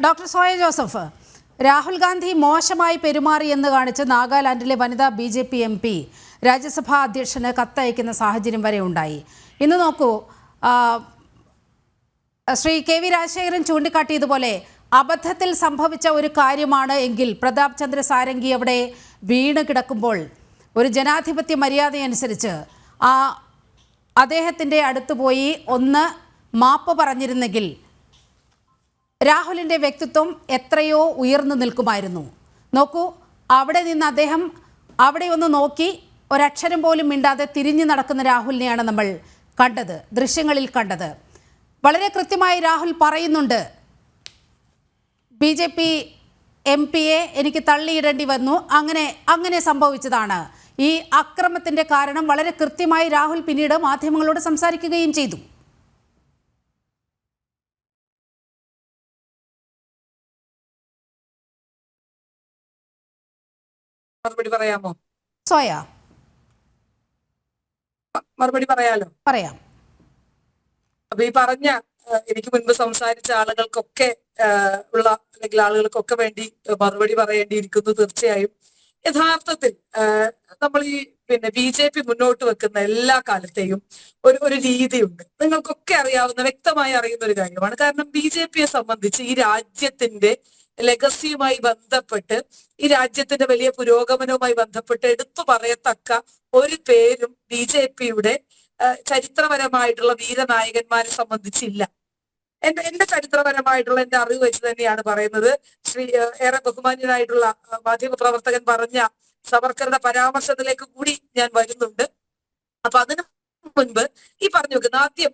Doctor soya Joseph, Rahul Gandhi മോശമായി പെരുമാറിയെന്ന് കാണിച്ച് നാഗാലാൻഡിലെ വനിതാ BJP MP രാജ്യസഭാ അധ്യക്ഷന് കത്തയക്കുന്ന സാഹചര്യം വരെ ഉണ്ടായി. ഇന്ന് നോക്കൂ, ശ്രീ KV രാജശേഖരൻ ചൂണ്ടിക്കാട്ടിയതുപോലെ അബദ്ധത്തിൽ സംഭവിച്ച ഒരു കാര്യമാണ് എങ്കിൽ പ്രതാപ് ചന്ദ്ര സാരംഗി അവിടെ വീണ് കിടക്കുമ്പോൾ ഒരു ജനാധിപത്യ മര്യാദയനുസരിച്ച് അദ്ദേഹത്തിൻ്റെ അടുത്ത് പോയി ഒന്ന് മാപ്പ് പറഞ്ഞിരുന്നെങ്കിൽ രാഹുലിൻ്റെ വ്യക്തിത്വം എത്രയോ ഉയർന്നു നിൽക്കുമായിരുന്നു. നോക്കൂ, അവിടെ നിന്ന് അദ്ദേഹം അവിടെ ഒന്ന് നോക്കി ഒരക്ഷരം പോലും മിണ്ടാതെ തിരിഞ്ഞു നടക്കുന്ന രാഹുലിനെയാണ് നമ്മൾ കണ്ടത്, ദൃശ്യങ്ങളിൽ കണ്ടത്. വളരെ കൃത്യമായി രാഹുൽ പറയുന്നുണ്ട്, BJP MP-യെ എനിക്ക് തള്ളിയിടേണ്ടി വന്നു, അങ്ങനെ സംഭവിച്ചതാണ്. ഈ അക്രമത്തിൻ്റെ കാരണം വളരെ കൃത്യമായി രാഹുൽ പിന്നീട് മാധ്യമങ്ങളോട് സംസാരിക്കുകയും ചെയ്തു. മറുപടി പറയാമോ? സോയ, മറുപടി പറയാലോ? പറയാം. അപ്പൊ ഈ പറഞ്ഞ എനിക്ക് മുൻപ് സംസാരിച്ച ആളുകൾക്കൊക്കെ ഉള്ള അല്ലെങ്കിൽ ആളുകൾക്കൊക്കെ വേണ്ടി മറുപടി പറയേണ്ടിയിരിക്കുന്നു. തീർച്ചയായും യഥാർത്ഥത്തിൽ നമ്മൾ ഈ BJP മുന്നോട്ട് വെക്കുന്ന എല്ലാ കാലത്തെയും ഒരു രീതിയുണ്ട്. നിങ്ങൾക്കൊക്കെ അറിയാവുന്ന, വ്യക്തമായി അറിയുന്ന ഒരു കാര്യമാണ്. കാരണം BJP-യെ സംബന്ധിച്ച് ഈ രാജ്യത്തിന്റെ ലെഗസിയുമായി ബന്ധപ്പെട്ട്, ഈ രാജ്യത്തിന്റെ വലിയ പുരോഗമനവുമായി ബന്ധപ്പെട്ട് എടുത്തു പറയത്തക്ക ഒരു പേരും BJP-യുടെ ചരിത്രപരമായിട്ടുള്ള വീരനായകന്മാരെ സംബന്ധിച്ചില്ല. എന്റെ ചരിത്രപരമായിട്ടുള്ള എന്റെ അറിവ് വെച്ച് തന്നെയാണ് പറയുന്നത്. ഏറെ ബഹുമാന്യനായിട്ടുള്ള മാധ്യമപ്രവർത്തകൻ പറഞ്ഞ സവർക്കറുടെ പരാമർശത്തിലേക്ക് കൂടി ഞാൻ വരുന്നുണ്ട്. അപ്പൊ അതിന് മുൻപ് ഈ പറഞ്ഞു വെക്കുന്ന ആദ്യം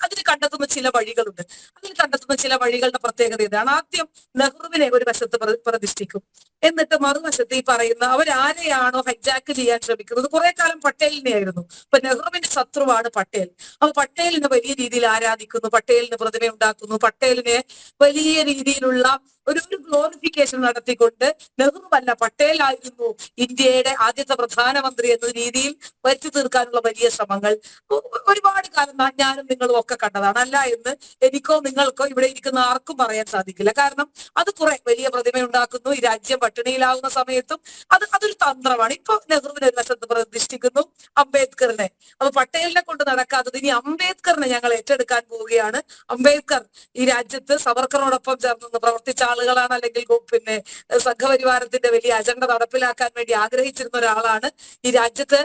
അതിന് കണ്ടെത്തുന്ന ചില വഴികളുണ്ട്. ചില വഴികളുടെ പ്രത്യേകത ഇതാണ്. ആദ്യം നെഹ്റുവിനെ ഒരു വശത്ത് പ്രതിഷ്ഠിക്കും, എന്നിട്ട് മറുവശത്ത് ഈ പറയുന്ന അവരാരെയാണോ ഹൈജാക്ക് ചെയ്യാൻ ശ്രമിക്കുന്നത്, കുറെ കാലം പട്ടേലിനെ ആയിരുന്നു. അപ്പൊ നെഹ്റുവിന്റെ ശത്രുവാണ് പട്ടേൽ. അപ്പൊ പട്ടേലിനെ വലിയ രീതിയിൽ ആരാധിക്കുന്നു, പട്ടേലിന് പ്രതിമ ഉണ്ടാക്കുന്നു, പട്ടേലിനെ വലിയ രീതിയിലുള്ള ഒരു ഗ്ലോറിഫിക്കേഷൻ നടത്തിക്കൊണ്ട് നെഹ്റുവല്ല പട്ടേലായിരുന്നു ഇന്ത്യയുടെ ആദ്യത്തെ പ്രധാനമന്ത്രി എന്ന രീതിയിൽ വരുത്തി തീർക്കാനുള്ള വലിയ ശ്രമങ്ങൾ ഒരുപാട് കാലം ഞാനും നിങ്ങളും ഒക്കെ കണ്ടതാണ്. അല്ല എന്ന് എനിക്കോ നിങ്ങൾക്കോ ഇവിടെ ഇരിക്കുന്ന ആർക്കും പറയാൻ സാധിക്കില്ല. കാരണം അത് കുറെ വലിയ പ്രതിമ ഉണ്ടാക്കുന്നു, ഈ രാജ്യം പട്ടിണിയിലാവുന്ന സമയത്തും അതൊരു തന്ത്രമാണ്. ഇപ്പൊ നെഹ്റുവിനെ ഒരു വശത്ത് പ്രതിഷ്ഠിക്കുന്നു, അംബേദ്കറിനെ. അപ്പൊ പട്ടേലിനെ കൊണ്ട് നടക്കാത്തത് ഇനി അംബേദ്കറിനെ ഞങ്ങൾ ഏറ്റെടുക്കാൻ പോവുകയാണ്. അംബേദ്കർ ഈ രാജ്യത്ത് സവർക്കറിനോടൊപ്പം ചേർന്ന് പ്രവർത്തിച്ച ആളുകളാണ്, അല്ലെങ്കിൽ സംഘപരിവാരത്തിന്റെ വലിയ അജണ്ട നടപ്പിലാക്കാൻ വേണ്ടി ആഗ്രഹിച്ചിരുന്ന ഒരാളാണ് ഈ രാജ്യത്ത്.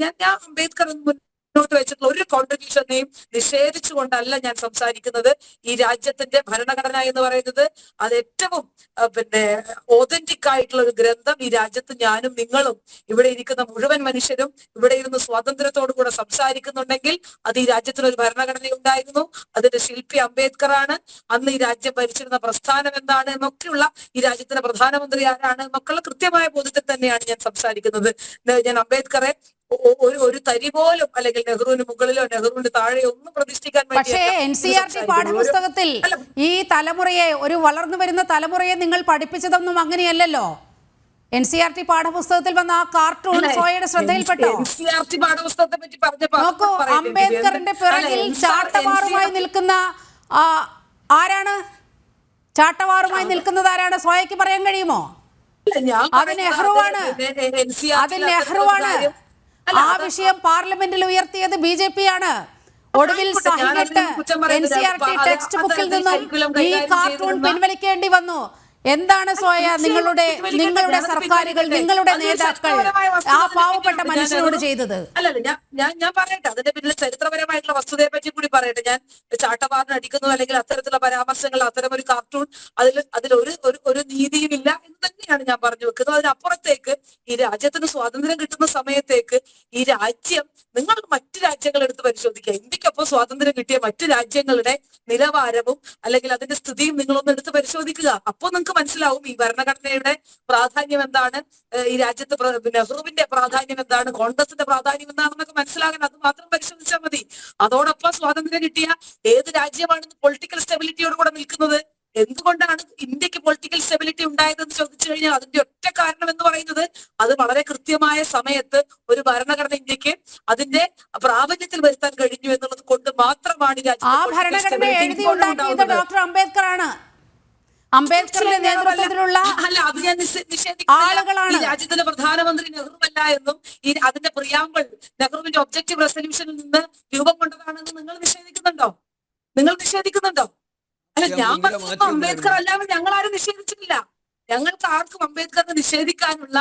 ഞാൻ അംബേദ്കർ മുന്നോട്ട് വെച്ചിട്ടുള്ള ഒരു കോൺട്രിബ്യൂഷനെയും നിഷേധിച്ചുകൊണ്ടല്ല ഞാൻ സംസാരിക്കുന്നത്. ഈ രാജ്യത്തിന്റെ ഭരണഘടന എന്ന് പറയുന്നത് അത് ഏറ്റവും ഓതന്റിക് ആയിട്ടുള്ള ഒരു ഗ്രന്ഥം. ഈ രാജ്യത്ത് ഞാനും നിങ്ങളും ഇവിടെ ഇരിക്കുന്ന മുഴുവൻ മനുഷ്യരും ഇവിടെ ഇരുന്ന് സ്വാതന്ത്ര്യത്തോടു കൂടെ സംസാരിക്കുന്നുണ്ടെങ്കിൽ അത് ഈ രാജ്യത്തിന് ഒരു ഭരണഘടന ഉണ്ടായിരുന്നു. അതിന്റെ ശില്പി അംബേദ്കർ ആണ്. അന്ന് ഈ രാജ്യം ഭരിച്ചിരുന്ന പ്രസ്ഥാനം എന്താണ് എന്നൊക്കെയുള്ള, ഈ രാജ്യത്തിന്റെ പ്രധാനമന്ത്രി ആരാണ് എന്നൊക്കെയുള്ള കൃത്യമായ ബോധ്യത്തിൽ തന്നെയാണ് ഞാൻ സംസാരിക്കുന്നത്. ഞാൻ അംബേദ്കറെ ഒരു തരി പോലും അല്ലെങ്കിൽ നെഹ്റുവിന് മുകളിലോ നെഹ്റുവിന് താഴെയോ ഒന്നും പ്രതിഷ്ഠിക്കാൻ വേണ്ടി. പക്ഷേ NCERT പാഠപുസ്തകത്തിൽ ഈ തലമുറയെ, ഒരു വളർന്നു വരുന്ന തലമുറയെ നിങ്ങൾ പഠിപ്പിച്ചതൊന്നും അങ്ങനെയല്ലല്ലോ. NCERT പാഠപുസ്തകത്തിൽ വന്ന ആ കാർട്ടൂൺ സോയയുടെ ശ്രദ്ധയിൽപ്പെട്ടോ? NCERT പാഠപുസ്തകത്തെ പറ്റി പറഞ്ഞപ്പോ നോക്കൂ, അംബേദ്കറിന്റെ പിറകിൽ ചാട്ടവാറുമായി നിൽക്കുന്ന ആരാണ്? ചാട്ടവാറുമായി നിൽക്കുന്നത് ആരാണ്? സോയയ്ക്ക് പറയാൻ കഴിയുമോ? അത് നെഹ്റുവാണ്. ആ വിഷയം പാർലമെന്റിൽ ഉയർത്തിയത് BJP ആണ്. ഒടുവിൽ സഹികെട്ട് NCERT ടെക്സ്റ്റ് ബുക്കിൽ നിന്നും ഈ കാർട്ടൂൺ പിൻവലിക്കേണ്ടി വന്നു. എന്താണ് സോയ നിങ്ങളുടെ സർക്കാരുകൾ, നിങ്ങളുടെ നേതാക്കൾ ആ പാവപ്പെട്ട മനുഷ്യനോട് ചെയ്തത്? അല്ലല്ല, ഞാൻ പറയട്ടെ, അതിന്റെ പിന്നിൽ ചരിത്രപരമായിട്ടുള്ള വസ്തുതയെ പറ്റി കൂടി പറയട്ടെ. ഞാൻ ചാട്ടവാറിന് അടിക്കുന്നു അല്ലെങ്കിൽ അത്തരത്തിലുള്ള പരാമർശങ്ങൾ, അത്തരം ഒരു കാർട്ടൂൺ അതിൽ ഒരു നീതിയും ഇല്ല എന്ന് തന്നെയാണ് ഞാൻ പറഞ്ഞു വെക്കുന്നത്. അതിനപ്പുറത്തേക്ക് ഈ രാജ്യത്തിന് സ്വാതന്ത്ര്യം കിട്ടുന്ന സമയത്തേക്ക് ഈ രാജ്യം, നിങ്ങൾ മറ്റു രാജ്യങ്ങൾ എടുത്ത് പരിശോധിക്കുക. ഇന്ത്യക്കൊപ്പം സ്വാതന്ത്ര്യം കിട്ടിയ മറ്റു രാജ്യങ്ങളുടെ നിലവാരവും അല്ലെങ്കിൽ അതിന്റെ സ്ഥിതിയും നിങ്ങളൊന്ന് എടുത്ത് പരിശോധിക്കുക. അപ്പോൾ നിങ്ങൾക്ക് മനസ്സിലാവും ഈ ഭരണഘടനയുടെ പ്രാധാന്യം എന്താണ്, ഈ രാജ്യത്ത് നെഹ്റുവിന്റെ പ്രാധാന്യം എന്താണ്, കോൺഗ്രസിന്റെ പ്രാധാന്യം എന്താണെന്നൊക്കെ മനസ്സിലാകാൻ അത് മാത്രം പരിശോധിച്ചാൽ മതി. അതോടൊപ്പം സ്വാതന്ത്ര്യം കിട്ടിയ ഏത് രാജ്യമാണ് പൊളിറ്റിക്കൽ സ്റ്റെബിലിറ്റിയോട് കൂടെ നിൽക്കുന്നത്? എന്തുകൊണ്ടാണ് ഇന്ത്യക്ക് പൊളിറ്റിക്കൽ സ്റ്റെബിലിറ്റി ഉണ്ടായതെന്ന് ചോദിച്ചു കഴിഞ്ഞാൽ അതിന്റെ ഒറ്റ കാരണം എന്ന് പറയുന്നത് അത് വളരെ കൃത്യമായ സമയത്ത് ഒരു ഭരണഘടന ഇന്ത്യക്ക് അതിന്റെ പ്രാബല്യത്തിൽ വരുത്താൻ കഴിഞ്ഞു എന്നുള്ളത് കൊണ്ട് മാത്രമാണ്. ആ ഭരണഘടന എഴുതി ഉണ്ടാക്കിയത് ഡോക്ടർ അംബേദ്കർ ആണ്. അംബേദ്കറുടെ നേതൃത്വത്തിലുള്ള അല്ല, അത് ഞാൻ നിഷേധിക്കുന്നില്ല. ആളുകളാണ്. ഈ രാജ്യത്തിന്റെ പ്രധാനമന്ത്രി നെഹ്റുവല്ല എന്നും അതിന്റെ പ്രിയാമ്പിൾ നെഹ്റുവിന്റെ ഒബ്ജക്റ്റീവ് റെസല്യൂഷനിൽ നിന്ന് രൂപം കൊണ്ടതാണെന്ന് നിങ്ങൾ നിഷേധിക്കുന്നുണ്ടോ? അല്ല, ഞാൻ പറഞ്ഞത് അംബേദ്കർ അല്ലാതെ ഞങ്ങൾ ആരും നിഷേധിച്ചിട്ടില്ല. ഞങ്ങൾക്ക് ആർക്കും അംബേദ്കറിനെ നിഷേധിക്കാനുള്ള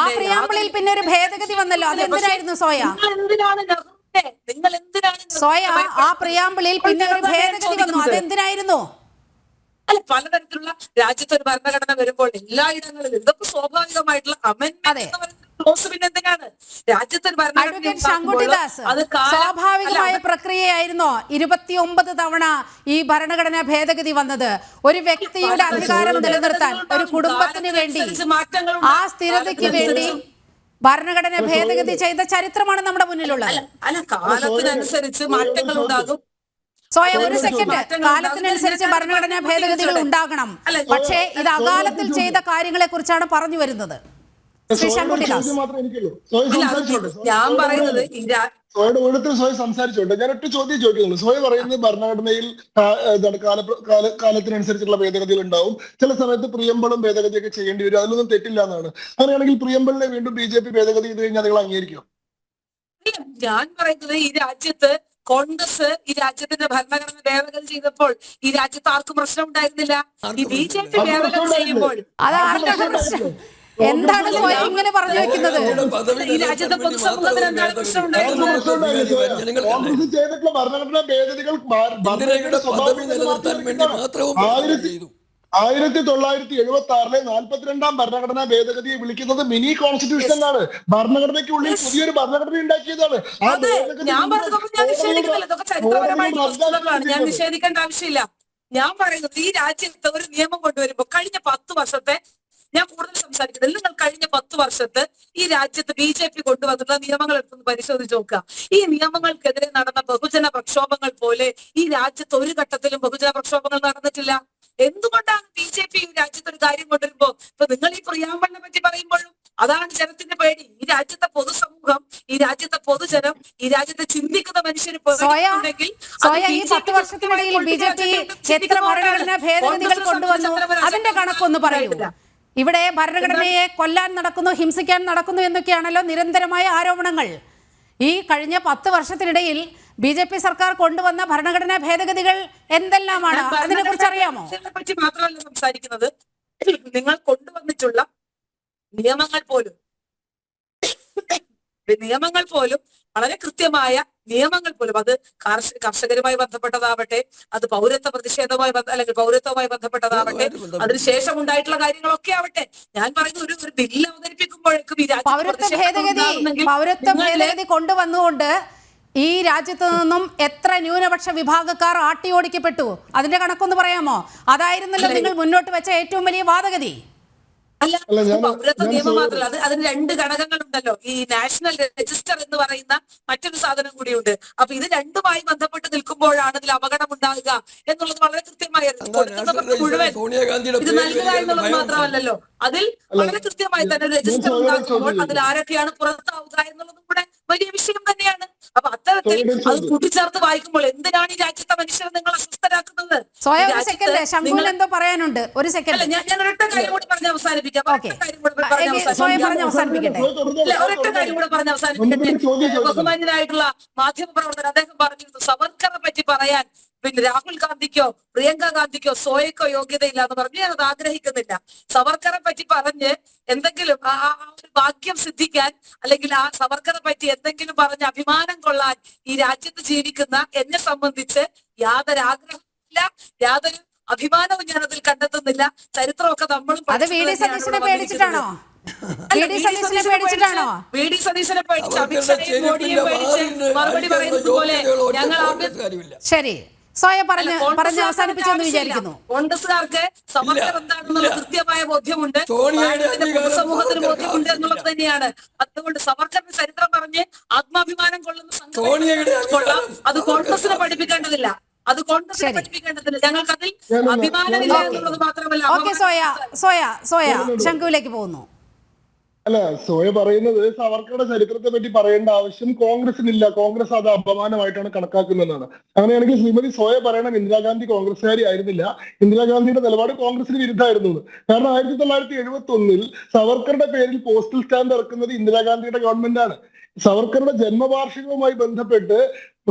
ആ പ്രിയാമ്പിളിൽ പിന്നെ ഒരു ഭേദഗതി വന്നല്ലോ, അതെന്തിനായിരുന്നു സോയ? നിങ്ങൾ എന്തിനാണ് സോയ, ആ പ്രിയാമ്പിളിൽ പിന്നെ ഒരു ഭേദഗതി വന്നു, അതെന്തിനായിരുന്നു? അല്ല, പലതരത്തിലുള്ള രാജ്യത്ത് ഒരു ഭരണഘടന വരുമ്പോൾ എല്ലായിടങ്ങളിലും ഇതൊക്കെ സ്വാഭാവികമായിട്ടുള്ള പിന്നെ എന്തിനാണ് രാജ്യത്ത് അഡ്വക്കേറ്റ് ശങ്കുട്ടിദാസ്, സ്വാഭാവികമായ പ്രക്രിയയായിരുന്നോ 29 തവണ ഈ ഭരണഘടനാ ഭേദഗതി വന്നത്? ഒരു വ്യക്തിയുടെ അധികാരം നിലനിർത്താൻ, ഒരു കുടുംബത്തിന് വേണ്ടി, ആ സ്ഥിരതയ്ക്ക് വേണ്ടി ഭരണഘടന ഭേദഗതി ചെയ്ത ചരിത്രമാണ് നമ്മുടെ മുന്നിലുള്ളത്. അല്ല, കാലത്തിനനുസരിച്ച് മാറ്റങ്ങൾ ഉണ്ടാകും. സോയ, ഒരു സെക്കൻഡ്. കാലത്തിനനുസരിച്ച് ഭരണഘടനാ ഭേദഗതികൾ ഉണ്ടാകണം, പക്ഷേ ഇത് അകാലത്തിൽ ചെയ്ത കാര്യങ്ങളെ കുറിച്ചാണ് പറഞ്ഞു വരുന്നത്. ഞാൻ പറയുന്നത് സോയുടെ ഊഴത്തിൽ സോയ സംസാരിച്ചോട്ടെ. ഞാൻ ഒറ്റ ചോദ്യം ചോദിക്കുന്നുള്ളൂ. സോയ പറയുന്നത് ഭരണഘടനയിൽ കാലത്തിനനുസരിച്ചുള്ള ഭേദഗതികൾ ഉണ്ടാവും, ചില സമയത്ത് പ്രിയമ്പളും ഭേദഗതിയൊക്കെ ചെയ്യേണ്ടി വരും, അതിലൊന്നും തെറ്റില്ല എന്നാണ്. അങ്ങനെയാണെങ്കിൽ പ്രിയമ്പളിനെ വീണ്ടും BJP ഭേദഗതി ചെയ്ത് കഴിഞ്ഞാൽ നിങ്ങൾ അംഗീകരിക്കും? ഞാൻ പറയുന്നത് ഈ രാജ്യത്ത് കോൺഗ്രസ് ഈ രാജ്യത്തിന്റെ ഭരണഘടന ഭേദഗതി ചെയ്തപ്പോൾ ഈ രാജ്യത്ത് ആർക്കും പ്രശ്നം ഉണ്ടായിരുന്നില്ല. ഈ BJP ഭേദഗതി ചെയ്യുമ്പോൾ എന്താണ് ഇങ്ങനെ പറഞ്ഞു വെക്കുന്നത്? ഈ രാജ്യത്തെ പൊതുസമൂഹത്തിന് എന്താണ് പ്രശ്നം ഉണ്ടായിരുന്നത്? കോൺഗ്രസ് ചെയ്തിട്ടുള്ള ഭരണഘടനാ ഭേദഗതികൾ 1976 42-ാം ഭരണഘടനാ ഭേദഗതിയെ വിളിക്കുന്നത് മിനി കോൺസ്റ്റിറ്റ്യൂഷൻ എന്നാണ്. ഭരണഘടനയ്ക്ക് ഉള്ളിൽ പുതിയൊരു ഭരണഘടന ഉണ്ടാക്കിയതാണ്. ഞാൻ നിഷേധിക്കേണ്ട ആവശ്യമില്ല. ഞാൻ പറയുന്നത് ഈ രാജ്യത്ത് ഒരു നിയമം കൊണ്ടുവരുമ്പോൾ കഴിഞ്ഞ 10 വർഷത്തെ, ഞാൻ കൂടുതൽ സംസാരിക്കുന്നത്, നിങ്ങൾ കഴിഞ്ഞ 10 വർഷത്ത് ഈ രാജ്യത്ത് BJP കൊണ്ടുവന്നിട്ടുള്ള നിയമങ്ങൾ എടുത്തൊന്ന് പരിശോധിച്ച് നോക്കുക. ഈ നിയമങ്ങൾക്കെതിരെ നടന്ന ബഹുജന പ്രക്ഷോഭങ്ങൾ പോലെ ഈ രാജ്യത്ത് ഒരു ഘട്ടത്തിലും ബഹുജന പ്രക്ഷോഭങ്ങൾ നടന്നിട്ടില്ല. എന്തുകൊണ്ടാണ് BJP ഈ രാജ്യത്ത് ഒരു കാര്യം കൊണ്ടുവരുമ്പോ, ഇപ്പൊ നിങ്ങൾ ഈ പ്രിയാമ്പിളിനെ പറ്റി പറയുമ്പോഴും അതാണ് ജനത്തിന്റെ പേടി. ഈ രാജ്യത്തെ പൊതുസമൂഹം, ഈ രാജ്യത്തെ പൊതുജനം, ഈ രാജ്യത്തെ ചിന്തിക്കുന്ന മനുഷ്യർ ഈ 10 വർഷത്തിനിടയിൽ BJP എത്ര ഭരണഘടനാ ഭേദഗതികൾ കൊണ്ടുവന്നു? അതിന്റെ കണക്കൊന്ന് പറയൂ. ഇവിടെ ഭരണഘടനയെ കൊല്ലാൻ നടക്കുന്നു, ഹിംസിക്കാൻ നടക്കുന്നു എന്നൊക്കെയാണല്ലോ നിരന്തരമായ ആരോപണങ്ങൾ. ഈ കഴിഞ്ഞ 10 വർഷത്തിനിടയിൽ BJP സർക്കാർ കൊണ്ടുവന്ന ഭരണഘടനാ ഭേദഗതികൾ എന്തെല്ലാമാണ്? അതിനെ കുറിച്ച് അറിയാമോ? പറ്റി മാത്രമല്ല സംസാരിക്കുന്നത്, നിങ്ങൾ കൊണ്ടുവന്നിട്ടുള്ള നിയമങ്ങൾ പോലും വളരെ കൃത്യമായ നിയമങ്ങൾ പോലും, അത് കർഷകരുമായി ബന്ധപ്പെട്ടതാവട്ടെ, അത് പൗരത്വ പ്രതിഷേധവുമായി അല്ലെങ്കിൽ പൗരത്വവുമായി ബന്ധപ്പെട്ടതാവട്ടെ, അതിനുശേഷം ഉണ്ടായിട്ടുള്ള കാര്യങ്ങളൊക്കെ ആവട്ടെ, ഞാൻ പറയുന്ന ഒരു ബില്ല് അവതരിപ്പിക്കുമ്പോഴേക്കും പൗരത്വ ഭേദഗതി കൊണ്ടുവന്നുകൊണ്ട് ഈ രാജ്യത്ത് നിന്നും എത്ര ന്യൂനപക്ഷ വിഭാഗക്കാർ ആട്ടിയോടിക്കപ്പെട്ടു? അതിന്റെ കണക്കൊന്ന് പറയാമോ? അതായിരുന്നല്ലോ നിങ്ങൾ മുന്നോട്ട് വെച്ച ഏറ്റവും വലിയ വാദഗതി. അല്ല, പൗരത്വ നിയമം മാത്രമല്ല, അതിന് 2 ഘടകങ്ങളുണ്ടല്ലോ. ഈ നാഷണൽ രജിസ്റ്റർ എന്ന് പറയുന്ന മറ്റൊരു സാധനം കൂടിയുണ്ട്. അപ്പൊ ഇത് രണ്ടുമായി ബന്ധപ്പെട്ട് നിൽക്കുമ്പോഴാണ് ഇതിൽ അപകടം ഉണ്ടാകുക എന്നുള്ളത് വളരെ കൃത്യമായി മുഴുവൻ ഇത് നൽകുക എന്നുള്ളത് മാത്രമല്ലല്ലോ, അതിൽ വളരെ കൃത്യമായി തന്നെ രജിസ്റ്റർ ഉണ്ടാക്കുമ്പോൾ അതിൽ ആരൊക്കെയാണ് പുറത്താവുക എന്നുള്ളതും കൂടെ വലിയ വിഷയം തന്നെയാണ്. അപ്പൊ അത്തരത്തിൽ അത് കൂട്ടിച്ചേർത്ത് വായിക്കുമ്പോൾ എന്തിനാണ് ഈ രാജ്യത്തെ മനുഷ്യരെ നിങ്ങൾ അസ്വസ്ഥരാക്കുന്നത്? എന്തോ പറയാനുണ്ട്, ഒരു സെക്കൻഡ്. ഞാൻ ഒരൊറ്റ കാര്യം കൂടി പറഞ്ഞ് അവസാനിപ്പിക്കാം. ബഹുമാന്യനായിട്ടുള്ള മാധ്യമ പ്രവർത്തകർ അദ്ദേഹം പറഞ്ഞിരുന്നു, സവർക്കറെ പറ്റി പറയാൻ പിന്നെ രാഹുൽ ഗാന്ധിക്കോ പ്രിയങ്ക ഗാന്ധിക്കോ സോയക്കോ യോഗ്യതയില്ല എന്ന് പറഞ്ഞു. ഞാൻ അത് ആഗ്രഹിക്കുന്നില്ല. സവർക്കറെ പറ്റി പറഞ്ഞ് എന്തെങ്കിലും ആ ഒരു ഭാഗ്യം സിദ്ധിക്കാൻ, അല്ലെങ്കിൽ ആ സവർക്കറെ പറ്റി എന്തെങ്കിലും പറഞ്ഞ് അഭിമാനം കൊള്ളാൻ ഈ രാജ്യത്ത് ജീവിക്കുന്ന എന്നെ സംബന്ധിച്ച് യാതൊരു ആഗ്രഹമില്ല, യാതൊരു അഭിമാനവും ഞാൻ അതിൽ കണ്ടെത്തുന്നില്ല. ചരിത്രമൊക്കെ നമ്മളും VD സതീശനെ പേടിച്ചിട്ടാണോ? VD സതീശനെ പേടിച്ച് അമിത്ഷായെയും മോഡിയെയും പേടിച്ച് മറുപടി പറയുന്നത് പോലെ ഞങ്ങൾ ശരി സോയ പറഞ്ഞ് അവസാനിപ്പിച്ചെന്ന് വിചാരിക്കുന്നു. കോൺഗ്രസുകാർക്ക് സമഗ്രം എന്താണെന്നുള്ള കൃത്യമായ ബോധ്യമുണ്ട്, പൊതുസമൂഹത്തിന് ബോധ്യമുണ്ട് എന്നുള്ളത് തന്നെയാണ്. അതുകൊണ്ട് സമഗ്രന്റെ ചരിത്രം പറഞ്ഞ് ആത്മാഭിമാനം കൊള്ളുന്ന സംഘം അത് കോൺഗ്രസിനെ പഠിപ്പിക്കേണ്ടതില്ല. അത് കോൺഗ്രസിനെ പഠിപ്പിക്കേണ്ടതില്ല. ഞങ്ങൾക്ക് അതിൽ അഭിമാനമില്ല എന്നുള്ളത് മാത്രമല്ല. സോയ ശംഖുവിലേക്ക് പോകുന്നു. അല്ല, സോയ പറയുന്നത് സവർക്കറുടെ ചരിത്രത്തെ പറ്റി പറയേണ്ട ആവശ്യം കോൺഗ്രസിനില്ല, കോൺഗ്രസ് അത് അപമാനമായിട്ടാണ് കണക്കാക്കുന്നതെന്നാണ്. അങ്ങനെയാണെങ്കിൽ ശ്രീമതി സോയ പറയണം ഇന്ദിരാഗാന്ധി കോൺഗ്രസ്സുകാരി ആയിരുന്നില്ല, ഇന്ദിരാഗാന്ധിയുടെ നിലപാട് കോൺഗ്രസിന് വിരുദ്ധമായിരുന്നു. കാരണം 1971 സവർക്കറുടെ പേരിൽ പോസ്റ്റൽ സ്റ്റാമ്പ് ഇറക്കുന്നത് ഇന്ദിരാഗാന്ധിയുടെ ഗവൺമെന്റ് ആണ്. സവർക്കറുടെ ജന്മവാർഷികവുമായി ബന്ധപ്പെട്ട്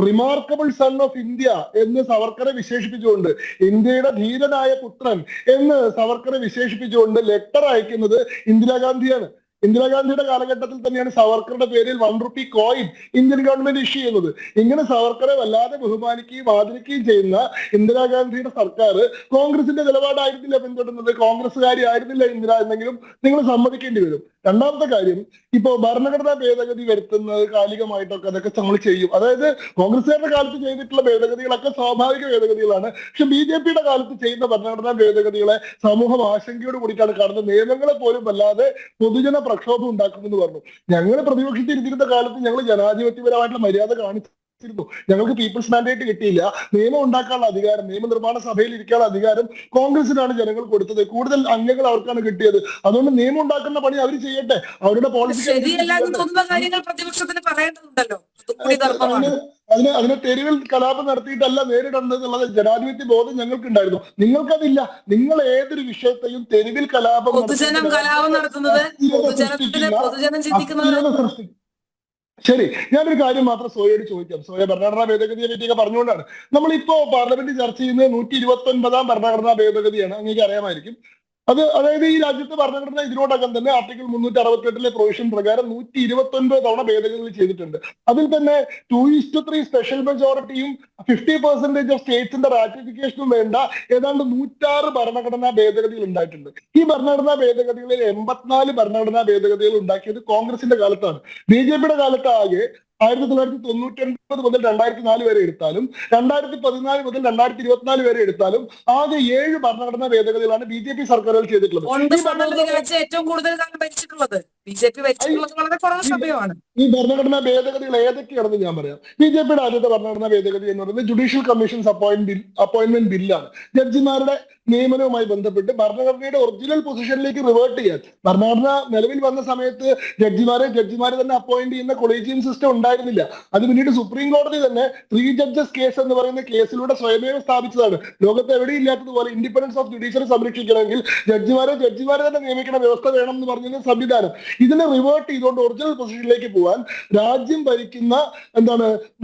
റിമാർക്കബിൾ സൺ ഓഫ് ഇന്ത്യ എന്ന് സവർക്കറെ വിശേഷിപ്പിച്ചുകൊണ്ട്, ഇന്ത്യയുടെ ധീരനായ പുത്രൻ എന്ന് സവർക്കറെ വിശേഷിപ്പിച്ചുകൊണ്ട് ലെറ്റർ അയക്കുന്നത് ഇന്ദിരാഗാന്ധിയാണ്. ഇന്ദിരാഗാന്ധിയുടെ കാലഘട്ടത്തിൽ തന്നെയാണ് സവർക്കറുടെ പേരിൽ 1 രൂപ കോയിൻ ഇന്ത്യൻ ഗവൺമെന്റ് ഇഷ്യൂ ചെയ്യുന്നത്. ഇങ്ങനെ സവർക്കറെ വല്ലാതെ ബഹുമാനിക്കുകയും ആദരിക്കുകയും ചെയ്യുന്ന ഇന്ദിരാഗാന്ധിയുടെ സർക്കാർ കോൺഗ്രസിന്റെ നിലപാടായിരുന്നില്ല പിന്തുടരുന്നത്, കോൺഗ്രസ്സുകാരി ആയിരുന്നില്ല ഇന്ദിര എന്നെങ്കിലും നിങ്ങൾ സമ്മതിക്കേണ്ടി വരും. രണ്ടാമത്തെ കാര്യം, ഇപ്പോ ഭരണഘടനാ ഭേദഗതി വരുത്തുന്നത് കാലികമായിട്ടൊക്കെ അതൊക്കെ നമ്മൾ ചെയ്യും. അതായത് കോൺഗ്രസ്സുകാരുടെ കാലത്ത് ചെയ്തിട്ടുള്ള ഭേദഗതികളൊക്കെ സ്വാഭാവിക ഭേദഗതികളാണ്. പക്ഷെ BJPയുടെ കാലത്ത് ചെയ്യുന്ന ഭരണഘടനാ ഭേദഗതികളെ സമൂഹം ആശങ്കയോട് കൂടിയിട്ടാണ് കാണുന്നത്. നിയമങ്ങളെ പോലും വല്ലാതെ പൊതുജന പ്രക്ഷോഭം ഉണ്ടാക്കുമെന്ന് പറഞ്ഞു. ഞങ്ങൾ പ്രതിപക്ഷത്തിൽ ഇരുന്നിരുന്ന കാലത്ത് ഞങ്ങൾ ജനാധിപത്യപരമായിട്ടുള്ള മര്യാദ കാണിച്ചിരുന്നു. ഞങ്ങൾക്ക് പീപ്പിൾസ് മാൻഡേറ്റ് കിട്ടിയില്ല. നിയമം ഉണ്ടാക്കാനുള്ള അധികാരം, നിയമനിർമ്മാണ സഭയിൽ ഇരിക്കാനുള്ള അധികാരം കോൺഗ്രസിനാണ് ജനങ്ങൾ കൊടുത്തത്. കൂടുതൽ അംഗങ്ങൾ അവർക്കാണ് കിട്ടിയത്. അതുകൊണ്ട് നിയമം ഉണ്ടാക്കുന്ന പണി അവർ ചെയ്യട്ടെ, അവരുടെ പോളിസി. ശരിയല്ലാതെ തോന്നുന്ന കാര്യങ്ങൾ പ്രതിപക്ഷത്തിന് പറയേണ്ടതുണ്ടല്ലോ. അതിനെ തെരുവിൽ കലാപം നടത്തിയിട്ടല്ല നേരിടുന്നത് എന്നുള്ളത് ജനാധിപത്യ ബോധം ഞങ്ങൾക്കുണ്ടായിരുന്നു. നിങ്ങൾക്കതില്ല. നിങ്ങൾ ഏതൊരു വിഷയത്തെയും തെരുവിൽ കലാപം നടത്തുന്നത് ശരി. ഞാനൊരു കാര്യം മാത്രം സോയയോട് ചോദിക്കാം. സോയ ഭരണഘടനാ ഭേദഗതിയെ പറ്റിയൊക്കെ പറഞ്ഞുകൊണ്ടാണ് നമ്മളിപ്പോ പാർലമെന്റിൽ ചർച്ച ചെയ്യുന്നത് 129ാം ഭരണഘടനാ ഭേദഗതിയാണ്. അങ്ങേക്ക് അറിയാമായിരിക്കും. അതായത് ഈ രാജ്യത്തെ ഭരണഘടന ഇതിനോടകം തന്നെ ആർട്ടിക്കിൾ 368 പ്രൊവിഷൻ പ്രകാരം 129 തവണ ഭേദഗതികൾ ചെയ്തിട്ടുണ്ട്. അതിൽ തന്നെ 2:3 സ്പെഷ്യൽ മെജോറിറ്റിയും 50% ഓഫ് സ്റ്റേറ്റ്സിന്റെ റാറ്റിഫിക്കേഷനും വേണ്ട ഏതാണ്ട് 106 ഭരണഘടനാ ഭേദഗതികൾ ഉണ്ടായിട്ടുണ്ട്. ഈ ഭരണഘടനാ ഭേദഗതികളിൽ 84 ഭരണഘടനാ ഭേദഗതികൾ ഉണ്ടാക്കിയത് കോൺഗ്രസിന്റെ കാലത്താണ്. BJPയുടെ കാലത്ത് ആകെ 1999 മുതൽ 2004 വരെ എടുത്താലും 2014 മുതൽ 2024 വരെ എടുത്താലും ആകെ 7 ഭരണഘടനാ ഭേദഗതികളാണ് BJP സർക്കാരുകൾ ചെയ്തിട്ടുള്ളത്. ഏറ്റവും കൂടുതൽ ഭരിച്ചിട്ടുള്ളത് BJP ഭരിച്ചിട്ടുള്ളത് വളരെ കുറവ് സമയമാണ്. ഈ ഭരണഘടനാ ഭേദഗതികൾ ഏതൊക്കെയാണെന്ന് ഞാൻ പറയാം. BJPയുടെ ആദ്യത്തെ ഭരണഘടനാ ഭേദഗതി എന്ന് പറയുന്നത് ജുഡീഷ്യൽ കമ്മീഷൻസ് അപ്പോയിന്റ്മെന്റ് ബില്ലാണ്. ജഡ്ജിമാരുടെ നിയമനവുമായി ബന്ധപ്പെട്ട് ഭരണഘടനയുടെ ഒറിജിനൽ പൊസിഷനിലേക്ക് റിവേർട്ട് ചെയ്യാൻ. ഭരണഘടന നിലവിൽ വന്ന സമയത്ത് ജഡ്ജിമാരെ തന്നെ അപ്പോയിന്റ് ചെയ്യുന്ന കൊളീജിയം സിസ്റ്റം ഉണ്ടായിരുന്നില്ല. അത് പിന്നീട് സുപ്രീം കോടതി തന്നെ 3 ജഡ്ജസ് കേസ് എന്ന് പറയുന്ന കേസിലൂടെ സ്വയമേവ സ്ഥാപിച്ചതാണ്. ലോകത്ത് എവിടെയില്ലാത്തതുപോലെ ഇൻഡിപെൻഡൻസ് ഓഫ് ജുഡീഷ്യറി സംരക്ഷിക്കണമെങ്കിൽ ജഡ്ജിമാരെ തന്നെ നിയമിക്കുന്ന വ്യവസ്ഥ വേണം എന്ന് പറഞ്ഞ സംവിധാനം. ഇതിനെ റിവേർട്ട് ചെയ്തുകൊണ്ട് ഒറിജിനൽ പൊസിഷനിലേക്ക് പോകാൻ രാജ്യം ഭരിക്കുന്ന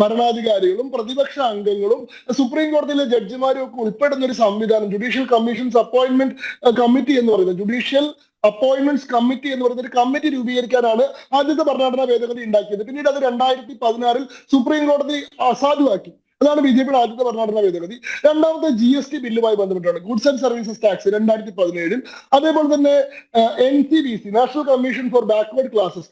ഭരണാധികാരികളും പ്രതിപക്ഷ അംഗങ്ങളും സുപ്രീം കോടതിയിലെ ജഡ്ജിമാരും ഒക്കെ ഉൾപ്പെടുന്ന ഒരു സംവിധാനം ജുഡീഷ്യൽ കമ്മീഷൻസ് അപ്പോയിന്റ്മെന്റ് കമ്മിറ്റി എന്ന് പറയുന്നത്, ജുഡീഷ്യൽ അപ്പോയിന്റ്മെന്റ്സ് കമ്മിറ്റി എന്ന് പറയുന്ന ഒരു കമ്മിറ്റി രൂപീകരിക്കാനാണ് ആദ്യത്തെ ഭരണഘടനാ ഭേദഗതി ഉണ്ടാക്കിയത്. പിന്നീട് അത് 2016 സുപ്രീം കോടതി അസാധുവാക്കി. അതാണ് BJPയുടെ ആദ്യത്തെ ഭരണഘടനാ ഭേദഗതി. രണ്ടാമത്തെ GST ബില്ലുമായി ബന്ധപ്പെട്ടാണ്, ഗുഡ്സ് ആൻഡ് സർവീസസ് ടാക്സ് 2017. അതേപോലെ തന്നെ NCBC, national commission for backward classes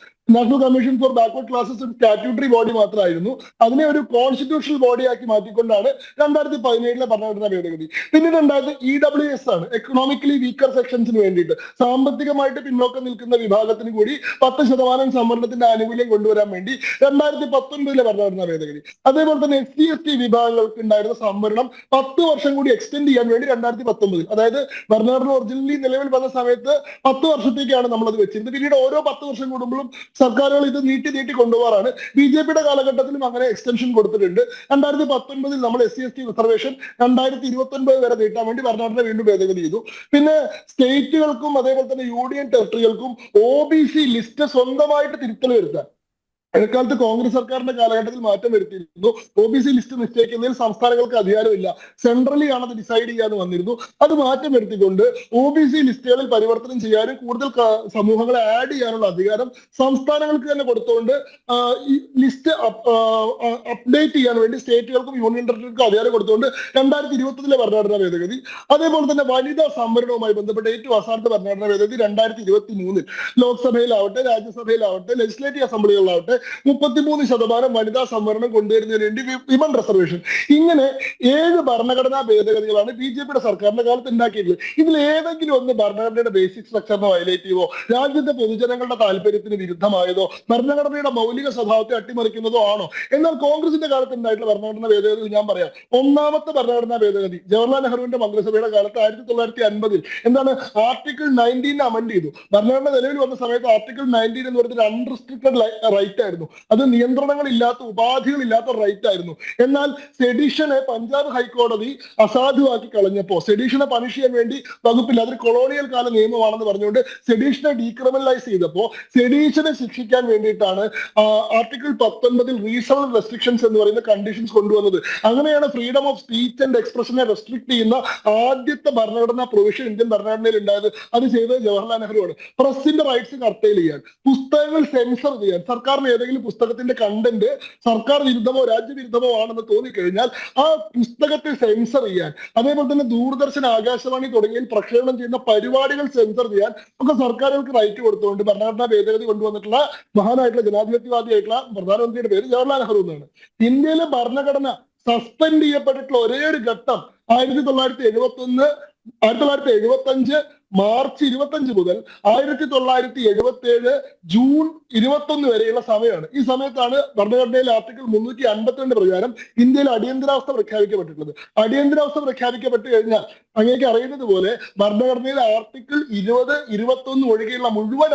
ഒരു സ്റ്റാറ്റ്യൂട്ടറി ബോഡി മാത്രമായിരുന്നു. അതിനെ ഒരു കോൺസ്റ്റിറ്റ്യൂഷണൽ ബോഡിയാക്കി മാറ്റിക്കൊണ്ടാണ് 2017 ഭരണഘടനാ ഭേദഗതി. പിന്നീട് ഉണ്ടായത് EWS ആണ്, എക്കണോമിക്കലി വീക്കർ സെക്ഷൻസിന് വേണ്ടിയിട്ട്, സാമ്പത്തികമായിട്ട് പിന്നോക്കം നിൽക്കുന്ന വിഭാഗത്തിന് കൂടി 10% സംവരണത്തിന്റെ ആനുകൂല്യം കൊണ്ടുവരാൻ വേണ്ടി 2019 ഭരണഘടനാ ഭേദഗതി. അതേപോലെ തന്നെ SC/ST വിഭാഗങ്ങൾക്ക് ഉണ്ടായിരുന്ന സംവരണം 10 വർഷം കൂടി എക്സ്റ്റെൻഡ് ചെയ്യാൻ വേണ്ടി 2019, അതായത് ഭരണഘടന ഒറിജിനലി നിലവിൽ വന്ന സമയത്ത് 10 വർഷത്തേക്കാണ് നമ്മളത് വെച്ചിരുന്നത്. പിന്നീട് ഓരോ 10 വർഷം കൂടുമ്പോഴും സർക്കാരുകൾ ഇത് നീട്ടി കൊണ്ടുപോകാറാണ്. BJPയുടെ കാലഘട്ടത്തിലും അങ്ങനെ എക്സ്റ്റൻഷൻ കൊടുത്തിട്ടുണ്ട്. 2019 നമ്മൾ SC/ST റിസർവേഷൻ 2029 വരെ നീട്ടാൻ വേണ്ടി ഭരണഘടന വീണ്ടും ഭേദഗതി ചെയ്തു. പിന്നെ സ്റ്റേറ്റുകൾക്കും അതേപോലെ തന്നെ യൂണിയൻ ടെറിട്ടറികൾക്കും OBC ലിസ്റ്റ് സ്വന്തമായിട്ട് തിരുത്തൽ വരുത്താൻ ഇടക്കാലത്ത് കോൺഗ്രസ് സർക്കാരിന്റെ കാലഘട്ടത്തിൽ മാറ്റം വരുത്തിയിരുന്നു. OBC ലിസ്റ്റ് നിശ്ചയിക്കുന്നതിൽ സംസ്ഥാനങ്ങൾക്ക് അധികാരമില്ല, സെൻട്രലി ആണ് അത് ഡിസൈഡ് ചെയ്യാന്ന് വന്നിരുന്നു. അത് മാറ്റം വരുത്തിക്കൊണ്ട് OBC ലിസ്റ്റുകളിൽ പരിവർത്തനം ചെയ്യാനും കൂടുതൽ സമൂഹങ്ങളെ ആഡ് ചെയ്യാനുള്ള അധികാരം സംസ്ഥാനങ്ങൾക്ക് തന്നെ കൊടുത്തുകൊണ്ട് ഈ ലിസ്റ്റ് അപ്ഡേറ്റ് ചെയ്യാൻ വേണ്ടി സ്റ്റേറ്റുകൾക്കും യൂണിയൻ ടെറിട്ടറികൾക്കും അധികാരം കൊടുത്തുകൊണ്ട് 2021 ഭരണഘടനാ ഭേദഗതി. അതേപോലെ തന്നെ വനിതാ സംവരണവുമായി ബന്ധപ്പെട്ട ഏറ്റവും അവസാനത്തെ ഭരണഘടനാ ഭേദഗതി 2023 ലോക്സഭയിലാവട്ടെ രാജ്യസഭയിലാവട്ടെ ലെജിസ്ലേറ്റീവ് അസംബ്ലികളിലാവട്ടെ 33% വനിതാ സംവരണം കൊണ്ടുവരുന്നതിന് വേണ്ടി വിമൻ റിസർവേഷൻ. ഇങ്ങനെ 7 ഭരണഘടനാ ഭേദഗതികളാണ് BJPയുടെ സർക്കാരിന്റെ കാലത്ത് ഉണ്ടാക്കിയിട്ടുള്ളത്. ഇതിൽ ഏതെങ്കിലും ഒന്ന് ഭരണഘടനയുടെ ബേസിക് സ്ട്രക്ചറിനെ വയലേറ്റ് ചെയ്യുവോ, രാജ്യത്തെ പൊതുജനങ്ങളുടെ താല്പര്യത്തിന് വിരുദ്ധമായതോ, ഭരണഘടനയുടെ മൗലിക സ്വഭാവത്തെ അട്ടിമറിക്കുന്നതോ ആണോ? എന്നാൽ കോൺഗ്രസിന്റെ കാലത്ത് ഉണ്ടായിട്ടുള്ള ഭരണഘടനാ ഭേദഗതി ഞാൻ പറയാം. ഒന്നാമത്തെ ഭരണഘടനാ ഭേദഗതി ജവഹർലാൽ നെഹ്റുവിന്റെ മന്ത്രിസഭയുടെ കാലത്ത് 1950 എന്താണ്, ആർട്ടിക്കിൾ 19 അമെൻഡ് ചെയ്തു. ഭരണഘടന നിലവിൽ വന്ന സമയത്ത് ആർട്ടിക്കിൾ 19 എന്ന് പറയുന്നത് അൺറിസ്ട്രിക്റ്റഡ് റൈറ്റ് ആയിരുന്നു. അത് നിയന്ത്രണങ്ങളില്ലാത്ത, ഉപാധികളില്ലാത്ത റൈറ്റ് ആയിരുന്നു. എന്നാൽ സെഡിഷനെ പഞ്ചാബ് ഹൈക്കോടതി അസാധുവാക്കി കളഞ്ഞപ്പോ, സെഡിഷനെ പണിഷ് ചെയ്യാൻ വേണ്ടി വകുപ്പില്ല, അതൊരു കൊളോണിയൽ കാല നിയമമാണെന്ന് പറഞ്ഞുകൊണ്ട് സെഡീഷനെ ഡീക്രിമിനലൈസ് ചെയ്തപ്പോ സെഡീഷനെ ശിക്ഷിക്കാൻ വേണ്ടിയിട്ടാണ് ആർട്ടിക്കിൾ 19 റീസണൽ റെസ്ട്രിക്ഷൻസ് എന്ന് പറയുന്ന കണ്ടീഷൻസ് കൊണ്ടുവന്നത്. അങ്ങനെയാണ് ഫ്രീഡം ഓഫ് സ്പീച്ച് ആൻഡ് എക്സ്പ്രഷനെ റെസ്ട്രിക്ട് ചെയ്യുന്ന ആദ്യത്തെ ഭരണഘടനാ പ്രൊവിഷൻ ഇന്ത്യൻ ഭരണഘടനയിൽ ഉണ്ടായത്. അത് ചെയ്തത് ജവഹർലാൽ നെഹ്റു ആണ്. പ്രസിന്റെ റൈറ്റ്സ് കർട്ടൈൽ ചെയ്യാൻ, പുസ്തകങ്ങൾ സെൻസർ ചെയ്യാൻ, സർക്കാരിന് ഏതെങ്കിലും പുസ്തകത്തിന്റെ കണ്ടന്റ് സർക്കാർ വിരുദ്ധമോ രാജ്യവിരുദ്ധമോ ആണെന്ന് തോന്നിക്കഴിഞ്ഞാൽ ആ പുസ്തകത്തെ സെൻസർ ചെയ്യാൻ, അതേപോലെ തന്നെ ദൂരദർശൻ, ആകാശവാണി തുടങ്ങിയ പ്രക്ഷേപണം ചെയ്യുന്ന പരിപാടികൾ സെൻസർ ചെയ്യാൻ ഒക്കെ സർക്കാരുകൾക്ക് റൈറ്റ് കൊടുത്തുകൊണ്ട് ഭരണഘടനാ ഭേദഗതി കൊണ്ടുവന്നിട്ടുള്ള മഹാനായിട്ടുള്ള ജനാധിപത്യവാദിയായിട്ടുള്ള പ്രധാനമന്ത്രിയുടെ പേര് ജവഹർലാൽ നെഹ്റു എന്നാണ്. ഇന്ത്യയിലെ ഭരണഘടന സസ്പെൻഡ് ചെയ്യപ്പെട്ടിട്ടുള്ള ഒരേ ഒരു ഘട്ടം 1975 മാർച്ച് 25 മുതൽ 1977 ജൂൺ 21 വരെയുള്ള സമയമാണ്. ഈ സമയത്താണ് ഭരണഘടനയിലെ ആർട്ടിക്കിൾ 352 പ്രകാരം ഇന്ത്യയിൽ അടിയന്തരാവസ്ഥ പ്രഖ്യാപിക്കപ്പെട്ടിട്ടുള്ളത്. അടിയന്തരാവസ്ഥ പ്രഖ്യാപിക്കപ്പെട്ട് കഴിഞ്ഞാൽ അങ്ങേക്ക് അറിയുന്നത് പോലെ ഭരണഘടനയിലെ ആർട്ടിക്കിൾ 20, 21 ഒഴികെയുള്ള മുഴുവൻ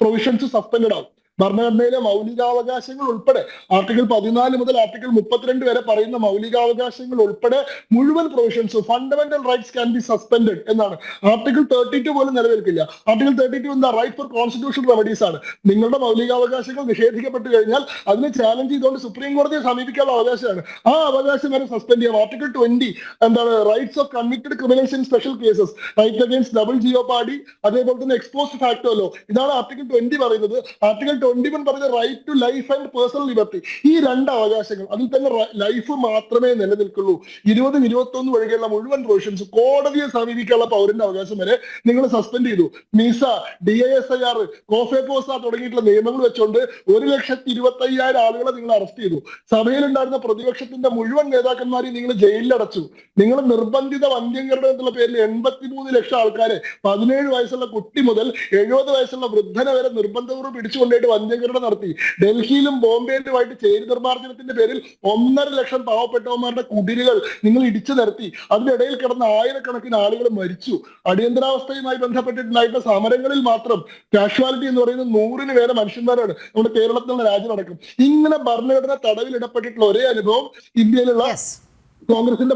പ്രൊവിഷൻസ് സസ്പെൻഡഡ് ആവും. ഭരണഘടനയിലെ മൗലികാവകാശങ്ങൾ ഉൾപ്പെടെ ആർട്ടിക്കിൾ 14 മുതൽ ആർട്ടിക്കിൾ 32 വരെ പറയുന്ന മൗലികാവകാശങ്ങൾ ഉൾപ്പെടെ മുഴുവൻ പ്രൊവിഷൻസും fundamental rights can be suspended എന്നാണ്. ആർട്ടിക്കിൾ 32 പോലും നിലനിൽക്കില്ല. ആർട്ടിക്കിൾ 32 എന്താ, റൈറ്റ് ഫോർ കോൺസ്റ്റിറ്റ്യൂഷണൽ റെമഡീസ് ആണ്. നിങ്ങളുടെ മൗലികാവകാശങ്ങൾ നിഷേധിക്കപ്പെട്ട് കഴിഞ്ഞാൽ അതിനെ ചാലഞ്ച് ചെയ്തുകൊണ്ട് സുപ്രീം കോടതിയെ സമീപിക്കാനുള്ള അവകാശമാണ്. ആ അവകാശം വരെ സസ്പെൻഡ് ചെയ്യാം. ആർട്ടിക്കിൾ 20 എന്താണ്, rights of convicted criminals in special cases, right against double jeopardy, അതേപോലെ തന്നെ എക്സ്പോസ്റ്റ് ഫാക്ടോ ലോ, ഇതാണ് ആർട്ടിക്കിൾ 20 പറയുന്നത്. ആർട്ടിക്കിൾ 21 പറഞ്ഞ right to life and personal liberty. ഈ 2 അവകാശങ്ങൾ, അതിൽ തന്നെ ലൈഫ് മാത്രമേ നിലനിൽക്കുള്ളൂ. 20, 21 ഒഴികെയുള്ള മുഴുവൻ പ്രൊവിഷൻസ് കോടതിയെ സമീപിക്കാനുള്ള പൗരന്റെ അവകാശം വരെ നിങ്ങൾ സസ്പെൻഡ് ചെയ്തു. മിസ, DISIR, കോഫെപോസ തുടങ്ങിയിട്ടുള്ള നിയമങ്ങൾ വെച്ചുകൊണ്ട് 1,25,000 ആളുകളെ നിങ്ങൾ അറസ്റ്റ് ചെയ്തു. സഭയിലുണ്ടായിരുന്ന പ്രതിപക്ഷത്തിന്റെ മുഴുവൻ നേതാക്കന്മാരെയും നിങ്ങൾ ജയിലിലടച്ചു. നിങ്ങൾ നിർബന്ധിത വന്ധ്യംകരണം എന്നുള്ള പേരിൽ 83 ലക്ഷം ആൾക്കാരെ, 17 വയസ്സുള്ള കുട്ടി മുതൽ 70 വയസ്സുള്ള വൃദ്ധനെ വരെ നിർബന്ധപൂർവ്വം പിടിച്ചുകൊണ്ടേട്ട് വന്ധ്യംകരണം നടത്തി. ഡൽഹിയിലും ബോംബെയിലുമായിട്ട് ചേരി നിർമ്മാർജ്ജനത്തിന്റെ പേരിൽ 1.5 ലക്ഷം പാവപ്പെട്ടവന്മാരുടെ കുടിലുകൾ നിങ്ങൾ ഇടിച്ചു നിരത്തി. അതിനിടയിൽ കിടന്ന ആയിരക്കണക്കിന് ആളുകൾ മരിച്ചു. അടിയന്തരാവസ്ഥയുമായി ബന്ധപ്പെട്ടിട്ടുണ്ടായിട്ടുള്ള സമരങ്ങളിൽ മാത്രം കാഷ്വാലിറ്റി എന്ന് പറയുന്നത് 100ന് പേരെ മനുഷ്യന്മാരാണ് നമ്മുടെ കേരളത്തിലുള്ള രാജ്യമടക്കം. ഇങ്ങനെ ഭരണഘടന തടവിലിടപ്പെട്ടിട്ടുള്ള ഒരേ അനുഭവം ഇന്ത്യയിലുള്ള കോൺഗ്രസിന്റെ